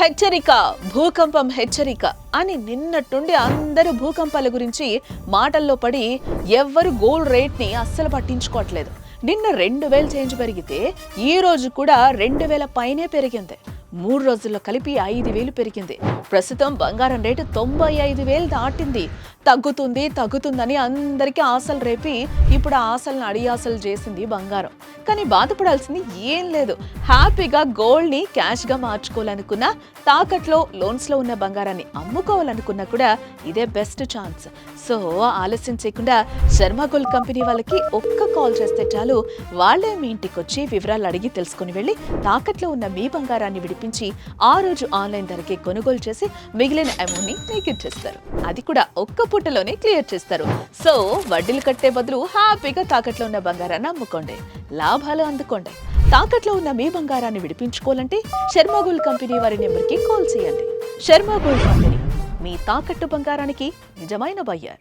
హెచ్చరిక, భూకంపం హెచ్చరిక అని నిన్నట్టుండి అందరూ భూకంపాల గురించి మాటల్లో పడి ఎవ్వరు గోల్డ్ రేట్ ని అస్సలు పట్టించుకోవట్లేదు. నిన్న 2000 చేంజ్ పెరిగితే ఈ రోజు కూడా 2000 పైనే పెరిగింది. 3 రోజుల్లో కలిపి 5000 పెరిగింది. ప్రస్తుతం బంగారం రేటు 95,000 దాటింది. తగ్గుతుందని అందరికీ ఆశలు రేపి ఇప్పుడు ఆ ఆశలను అడియాసలు చేసింది బంగారం. కానీ బాధపడాల్సింది ఏం లేదు. హ్యాపీగా గోల్డ్ ని క్యాష్ గా మార్చుకోవాలనుకున్నా, తాకట్లో లోన్స్ లో ఉన్న బంగారాన్ని అమ్ముకోవాలనుకున్నా కూడా ఇదే బెస్ట్ ఛాన్స్. సో ఆలస్యం చేయకుండా శర్మ గోల్డ్ కంపెనీ వాళ్ళకి ఒక్క కాల్ చేస్తే చాలు, వాళ్ళే మీ ఇంటికి వచ్చి వివరాలు అడిగి తెలుసుకుని వెళ్ళి తాకట్లో ఉన్న మీ బంగారాన్ని విడిపించి ఆ రోజు ఆన్లైన్ ధరకే కొనుగోలు చేసి మిగిలిన అమౌంట్ ని మీకు ఇచ్చేస్తారు. అది కూడా ఒక్క పూటలోనే క్లియర్ చేస్తారు. సో వడ్డీలు కట్టే బదులు హ్యాపీగా తాకట్లో ఉన్న బంగారాన్ని అమ్ముకోండి, లాభాలు అందుకోండి. తాకట్లో ఉన్న మీ బంగారాన్ని విడిపించుకోవాలంటే శర్మ గోల్డ్ కంపెనీ వారి నెంబర్కి కాల్ చేయండి. శర్మ గోల్డ్ కంపెనీ, మీ తాకట్టు బంగారానికి నిజమైన బయ్యర్.